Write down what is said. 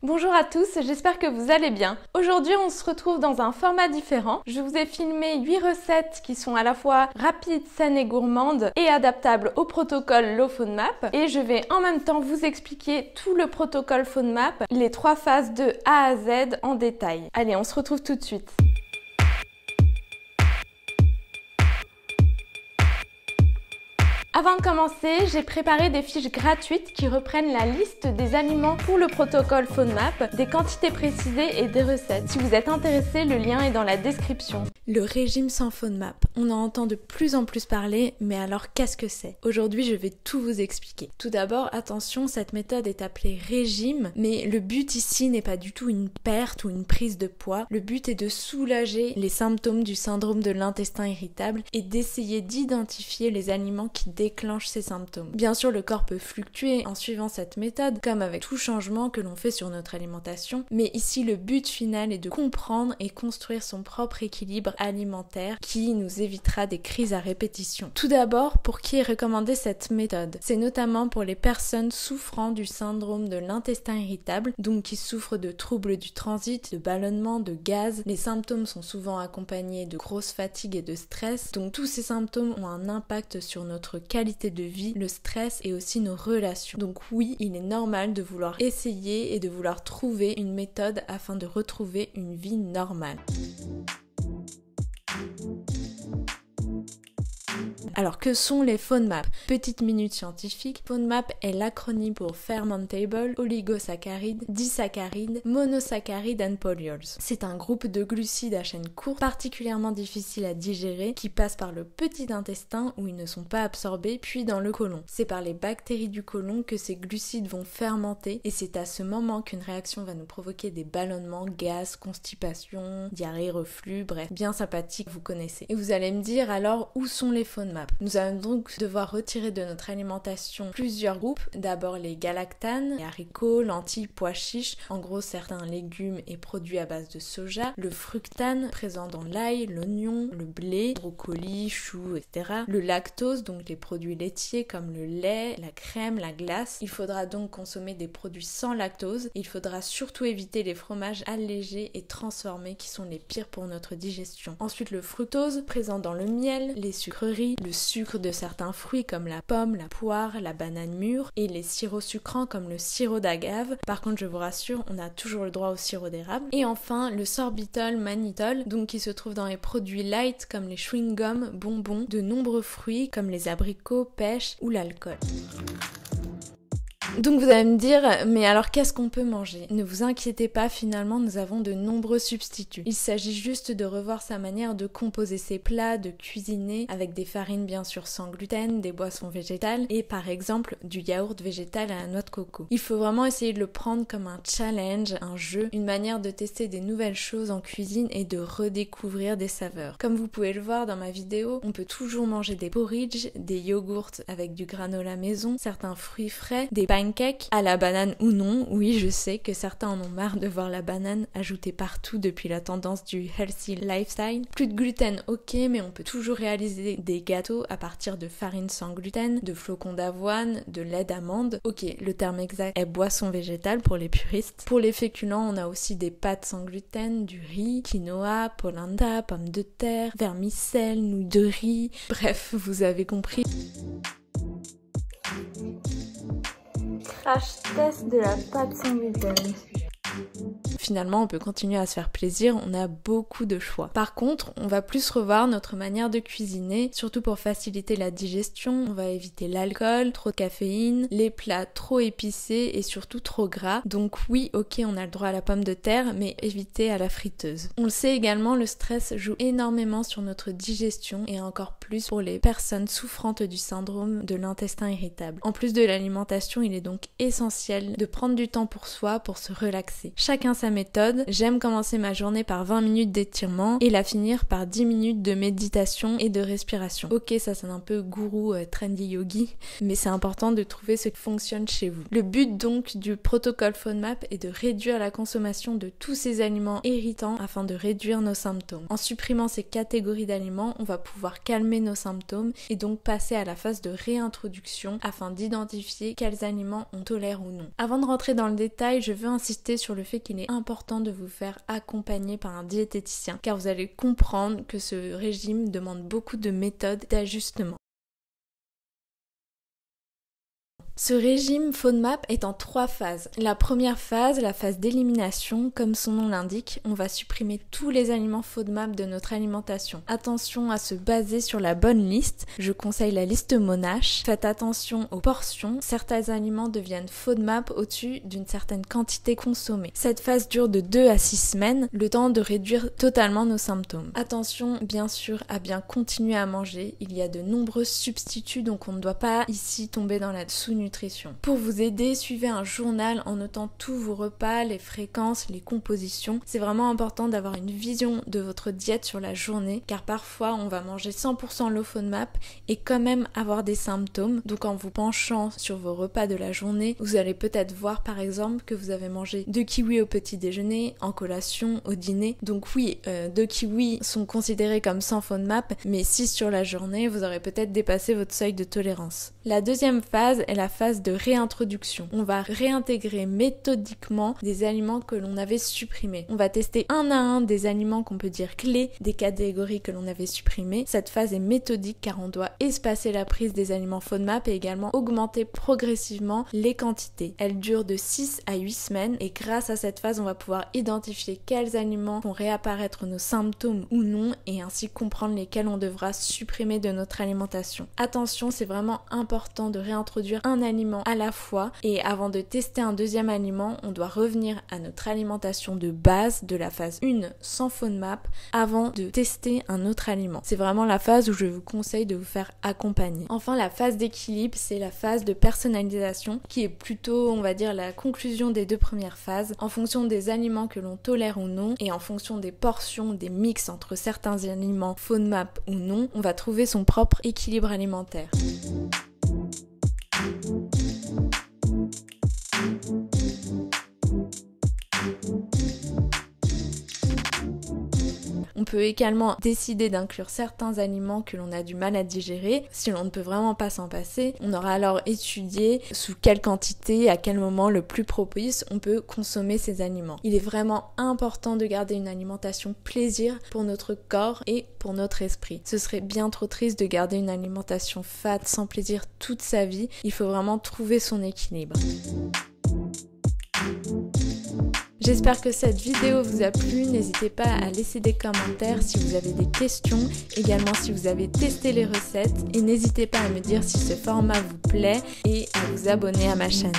Bonjour à tous, j'espère que vous allez bien. Aujourd'hui, on se retrouve dans un format différent. Je vous ai filmé 8 recettes qui sont à la fois rapides, saines et gourmandes et adaptables au protocole Low FODMAP. Et je vais en même temps vous expliquer tout le protocole FODMAP, les 3 phases de A à Z en détail. Allez, on se retrouve tout de suite. Avant de commencer, j'ai préparé des fiches gratuites qui reprennent la liste des aliments pour le protocole FODMAP, des quantités précisées et des recettes. Si vous êtes intéressé, le lien est dans la description. Le régime sans FODMAP. On en entend de plus en plus parler, mais alors qu'est-ce que c'est? Aujourd'hui, je vais tout vous expliquer. Tout d'abord, attention, cette méthode est appelée régime, mais le but ici n'est pas du tout une perte ou une prise de poids. Le but est de soulager les symptômes du syndrome de l'intestin irritable et d'essayer d'identifier les aliments qui déclenchent ces symptômes. Bien sûr, le corps peut fluctuer en suivant cette méthode, comme avec tout changement que l'on fait sur notre alimentation, mais ici le but final est de comprendre et construire son propre équilibre alimentaire qui nous évitera des crises à répétition. Tout d'abord, pour qui est recommandée cette méthode? C'est notamment pour les personnes souffrant du syndrome de l'intestin irritable, donc qui souffrent de troubles du transit, de ballonnement, de gaz. Les symptômes sont souvent accompagnés de grosses fatigues et de stress, donc tous ces symptômes ont un impact sur notre qualité de vie, le stress et aussi nos relations. Donc oui, il est normal de vouloir essayer et de vouloir trouver une méthode afin de retrouver une vie normale. Alors que sont les FODMAP? Petite minute scientifique, FODMAP est l'acronyme pour Fermentable, Oligosaccharides, Disaccharides, Monosaccharides and Polyols. C'est un groupe de glucides à chaîne courte, particulièrement difficile à digérer, qui passent par le petit intestin où ils ne sont pas absorbés, puis dans le côlon. C'est par les bactéries du côlon que ces glucides vont fermenter et c'est à ce moment qu'une réaction va nous provoquer des ballonnements, gaz, constipation, diarrhée, reflux, bref, bien sympathique, vous connaissez. Et vous allez me dire alors où sont les FODMAP? Nous allons donc devoir retirer de notre alimentation plusieurs groupes. D'abord les galactanes, les haricots, lentilles, pois chiches, en gros certains légumes et produits à base de soja. Le fructane, présent dans l'ail, l'oignon, le blé, brocoli, choux, etc. Le lactose, donc les produits laitiers comme le lait, la crème, la glace. Il faudra donc consommer des produits sans lactose. Il faudra surtout éviter les fromages allégés et transformés qui sont les pires pour notre digestion. Ensuite le fructose, présent dans le miel, les sucreries, le sucre de certains fruits comme la pomme, la poire, la banane mûre et les sirops sucrants comme le sirop d'agave. Par contre, je vous rassure, on a toujours le droit au sirop d'érable. Et enfin, le sorbitol, mannitol, donc qui se trouve dans les produits light comme les chewing-gums, bonbons, de nombreux fruits comme les abricots, pêches ou l'alcool. Donc vous allez me dire, mais alors qu'est-ce qu'on peut manger? Ne vous inquiétez pas, finalement nous avons de nombreux substituts. Il s'agit juste de revoir sa manière de composer ses plats, de cuisiner avec des farines bien sûr sans gluten, des boissons végétales et par exemple du yaourt végétal à la noix de coco. Il faut vraiment essayer de le prendre comme un challenge, un jeu, une manière de tester des nouvelles choses en cuisine et de redécouvrir des saveurs. Comme vous pouvez le voir dans ma vidéo, on peut toujours manger des porridge, des yogourts avec du granola maison, certains fruits frais, des pancakes à la banane ou non. Oui, je sais que certains en ont marre de voir la banane ajoutée partout depuis la tendance du healthy lifestyle. Plus de gluten, ok, mais on peut toujours réaliser des gâteaux à partir de farine sans gluten, de flocons d'avoine, de lait d'amande. Ok, le terme exact est boisson végétale pour les puristes. Pour les féculents, on a aussi des pâtes sans gluten, du riz, quinoa, polenta, pommes de terre, vermicelle, nouilles de riz. Bref, vous avez compris. Crash test de la pâte sans gluten. Finalement, on peut continuer à se faire plaisir, on a beaucoup de choix. Par contre, on va plus revoir notre manière de cuisiner, surtout pour faciliter la digestion. On va éviter l'alcool, trop de caféine, les plats trop épicés et surtout trop gras. Donc oui, ok, on a le droit à la pomme de terre, mais évitez à la friteuse. On le sait également, le stress joue énormément sur notre digestion et encore plus pour les personnes souffrantes du syndrome de l'intestin irritable. En plus de l'alimentation, il est donc essentiel de prendre du temps pour soi, pour se relaxer. Chacun sa méthode, j'aime commencer ma journée par 20 minutes d'étirement et la finir par 10 minutes de méditation et de respiration. Ok, ça sonne un peu gourou, trendy yogi, mais c'est important de trouver ce qui fonctionne chez vous. Le but donc du protocole FODMAP est de réduire la consommation de tous ces aliments irritants afin de réduire nos symptômes. En supprimant ces catégories d'aliments, on va pouvoir calmer nos symptômes et donc passer à la phase de réintroduction afin d'identifier quels aliments on tolère ou non. Avant de rentrer dans le détail, je veux insister sur le fait qu'il est important de vous faire accompagner par un diététicien car vous allez comprendre que ce régime demande beaucoup de méthodes d'ajustement. Ce régime FODMAP est en 3 phases. La première phase, la phase d'élimination, comme son nom l'indique, on va supprimer tous les aliments FODMAP de notre alimentation. Attention à se baser sur la bonne liste, je conseille la liste Monash. Faites attention aux portions, certains aliments deviennent FODMAP au-dessus d'une certaine quantité consommée. Cette phase dure de 2 à 6 semaines, le temps de réduire totalement nos symptômes. Attention bien sûr à bien continuer à manger, il y a de nombreux substituts donc on ne doit pas ici tomber dans la sous-nutrition. Pour vous aider, suivez un journal en notant tous vos repas, les fréquences, les compositions. C'est vraiment important d'avoir une vision de votre diète sur la journée car parfois on va manger 100% low FODMAP et quand même avoir des symptômes. Donc en vous penchant sur vos repas de la journée, vous allez peut-être voir par exemple que vous avez mangé 2 kiwis au petit déjeuner, en collation, au dîner. Donc oui, 2 kiwis sont considérés comme sans FODMAP, mais 6 sur la journée, vous aurez peut-être dépassé votre seuil de tolérance. La deuxième phase est la phase de réintroduction. On va réintégrer méthodiquement des aliments que l'on avait supprimés. On va tester un à un des aliments qu'on peut dire clés des catégories que l'on avait supprimées. Cette phase est méthodique car on doit espacer la prise des aliments FODMAP et également augmenter progressivement les quantités. Elle dure de 6 à 8 semaines et grâce à cette phase, on va pouvoir identifier quels aliments font réapparaître nos symptômes ou non et ainsi comprendre lesquels on devra supprimer de notre alimentation. Attention, c'est vraiment important de réintroduire un aliment à la fois et avant de tester un deuxième aliment, on doit revenir à notre alimentation de base de la phase 1 sans FODMAP avant de tester un autre aliment. C'est vraiment la phase où je vous conseille de vous faire accompagner. Enfin, la phase d'équilibre, c'est la phase de personnalisation qui est plutôt, on va dire, la conclusion des 2 premières phases en fonction des aliments que l'on tolère ou non et en fonction des portions, des mix entre certains aliments FODMAP ou non, on va trouver son propre équilibre alimentaire. On peut également décider d'inclure certains aliments que l'on a du mal à digérer. Si l'on ne peut vraiment pas s'en passer, on aura alors étudié sous quelle quantité, à quel moment le plus propice on peut consommer ces aliments. Il est vraiment important de garder une alimentation plaisir pour notre corps et pour notre esprit. Ce serait bien trop triste de garder une alimentation fade sans plaisir toute sa vie. Il faut vraiment trouver son équilibre. J'espère que cette vidéo vous a plu, n'hésitez pas à laisser des commentaires si vous avez des questions, également si vous avez testé les recettes et n'hésitez pas à me dire si ce format vous plaît et à vous abonner à ma chaîne.